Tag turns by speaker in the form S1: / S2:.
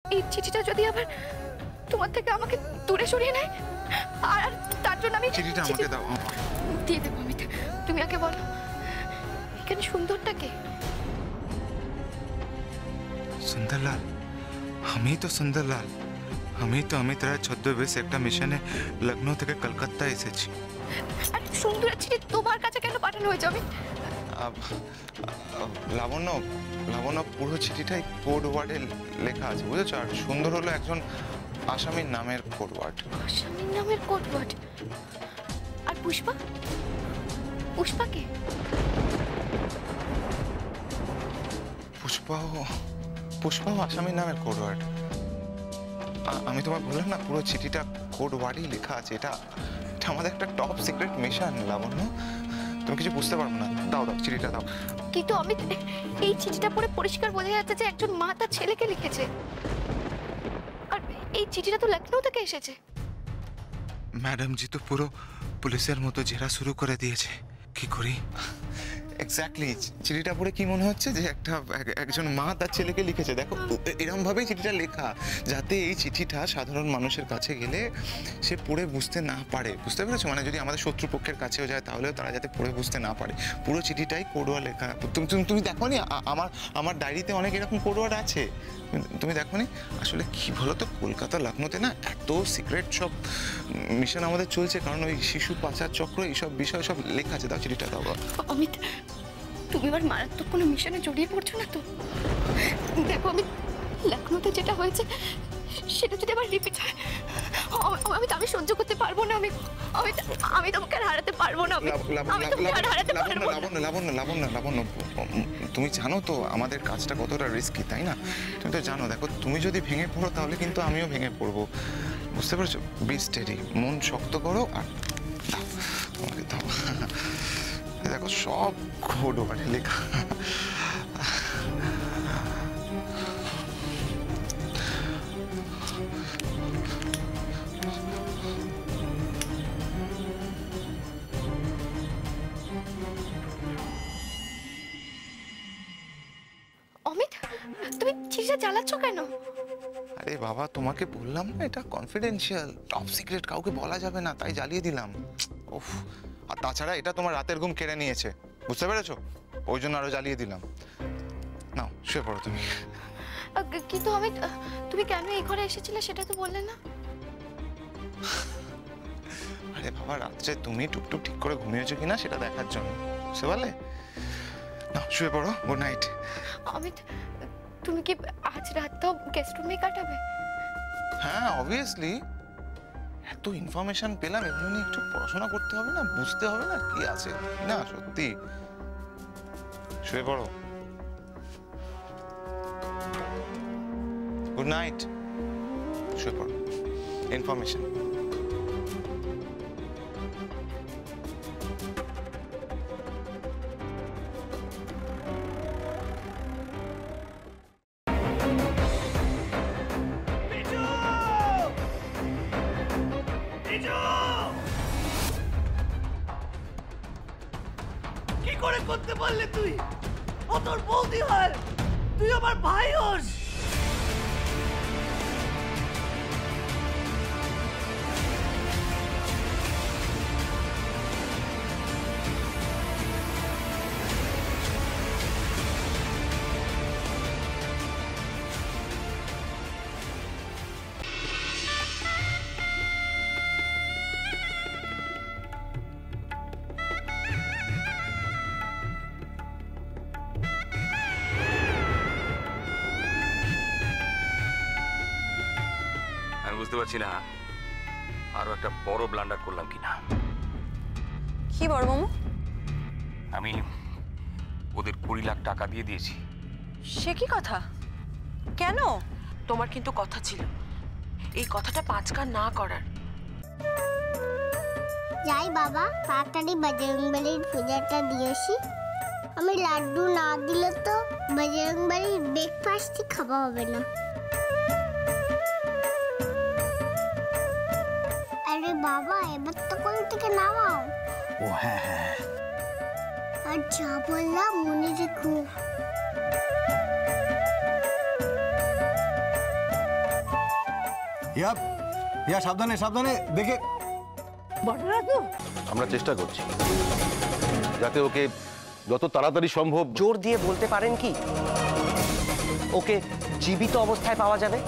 S1: এই চিঠিটা যদি আবার তোমার থেকে আমাকে দূরে সরিয়ে নেয়, আর তার জন্য আমি
S2: চিঠিটা আমাকে দাও।
S1: দিয়ে দেবো অমিত। তুমি আগে বলো এখানে সুন্দরটা কে?
S2: সুন্দরলাল, আমি তো সুন্দরলাল। আমি তো অমিত রায় ছদ্মবেশ একটা মিশনে লখনৌ থেকে কলকাতা এসেছি।
S1: আর সুন্দরের চিঠি তোমার কাছে কেন পাঠানো হয়েছে অমিত?
S2: লাবণ্য, লাবণ্য পুরো চিঠিটাই কোড ওয়ার্ডে লেখা আছে, বুঝেছো? আর সুন্দর হলো একজন আসামির নামের কোড ওয়ার্ড।
S1: আসামির নামের কোড ওয়ার্ড? আর পুষ্পা? পুষ্পা কে?
S2: পুষ্পাও আসামির নামের কোড ওয়ার্ড। আমি তোমায় বললাম না, পুরো চিঠিটা কোড ওয়ার্ডেই লেখা আছে। এটা আমাদের একটা টপ সিক্রেট মিশন লাবণ্য, তুমি কিছু বুঝতে পারবো না। দাও দাও চিঠিটা দাও।
S1: কিন্তু অমিত, এই চিঠিটা পড়ে পরিষ্কার বোঝা যাচ্ছে যে একজন মা তার ছেলেকে লিখেছে। আর এই চিঠিটা তো লখনৌ থেকে এসেছে।
S2: ম্যাডাম জি তো পুরো পুলিশের মতো জেরা শুরু করে দিয়েছে। কি করি? এক্স্যাক্টলি, চিঠিটা পড়ে কি মনে হচ্ছে যে একজন মা তার ছেলেকে লিখেছে। দেখো এরকম ভাবেই চিঠিটা লেখা, যাতে এই চিঠিটা সাধারণ মানুষের কাছে গেলে সে পড়ে বুঝতে না পারে। বুঝতে পেরেছো? মানে যদি আমাদের শত্রুপক্ষের কাছেও যায় তাহলেও তারা যাতে পড়ে বুঝতে না পারে। পুরো চিঠিটাই কোডওয়ার্ড লেখা। তুমি দেখো নি আমার ডায়েরিতে অনেক এরকম কোডওয়ার্ড আছে, তুমি দেখো নি? আসলে কি বলো তো, কলকাতা লখনৌতে না এত সিক্রেট সব মিশন আমাদের চলছে, কারণ ওই শিশু পাচার চক্র এইসব বিষয় সব লেখা আছে। দাও চিঠিটা দাও।
S1: অমিত, তুমি এবার মারাত্মক কোনো মিশনে জড়িয়ে পড়ছো না তো? দেখো অমিত, লখনৌতে যেটা হয়েছে সেটা যদি আবার রিপিট হয়, আমি সহ্য করতে পারবো না। আমি তোমাকে আর হারাতে পারবো না।
S2: লাবণ্য, তুমি জানো তো আমাদের কাজটা কতটা রিস্কি, তাই না? তুমি তো জানো। দেখো তুমি যদি ভেঙে পড়ো তাহলে কিন্তু আমিও ভেঙে পড়বো, বুঝতে পেরেছো? বি স্টেডি, মন শক্ত করো। আর আমাকে দাও। দেখো সব কোড ওয়ার্ডে লেখা।
S1: অমিত, তুমি চিঠিটা জ্বালাচ্ছ কেন?
S2: আরে বাবা, তোমাকে বললাম না এটা কনফিডেন্সিয়াল, টপ সিক্রেট, কাউকে বলা যাবে না, তাই জ্বালিয়ে দিলাম। উফ, আর তাছাড়া এটা তোমার রাতের ঘুম কেড়ে নিয়েছে, বুঝতে পেরেছো? ওই জন্য আরো জ্বালিয়ে দিলাম। নাও শুয়ে পড়ো তুমি।
S1: কিন্তু অমিত, তুমি কেন এই ঘরে এসেছিলে সেটা তো বললে না।
S2: আরে বাবা, রাত্রে তুমি টুকটুক ঠিক করে ঘুমিয়েছো কিনা সেটা দেখার জন্য, বুঝতে পারলে? নাও শুয়ে পড়ো, গুড নাইট।
S1: অমিত, তুমি কি আজ রাতটাও গেস্ট রুমে কাটাবে?
S2: হ্যাঁ অবভিয়াসলি, এত ইনফরমেশন পেলাম, এগুলো নিয়ে একটু পড়াশোনা করতে হবে না, বুঝতে হবে না কি আছে না। সত্যি শুয়ে পড়ো, গুড নাইট, শুয়ে পড়ো। ইনফরমেশন
S3: কি করে করতে পারলে তুই? ও তোর বৌদি হয়, তুই আমার ভাই হোস।
S4: বুঝতে পারছি না আরো একটা বড় ব্লান্ডার করলাম কিনা।
S5: কি বড় মামু?
S4: আমি ওদের 20 লাখ টাকা দিয়ে দিয়েছি।
S5: সে কি কথা? কেন? তোমার কিন্তু কথা ছিল এই কথাটা 5 কান না করার।
S6: যাই বাবা, তাড়াতাড়ি বজরংবলীর পূজাটা দিয়েছি। আমি লাড্ডু না দিলে তো বজরংবলীর ব্রেকফাস্টই খাওয়া হবে না। আরে বাবা, এবার তো কোল থেকে নামাও।
S3: ও হ্যাঁ হ্যাঁ,
S6: আর যা বললাম মনে রেখো।
S7: ইয়া ইয়া সাবধানে সাবধানে দেখে।
S8: আমরা চেষ্টা করছি যাতে ওকে যত তাড়াতাড়ি সম্ভব।
S9: জোর দিয়ে বলতে পারেন কি ওকে জীবিত অবস্থায় পাওয়া যাবে?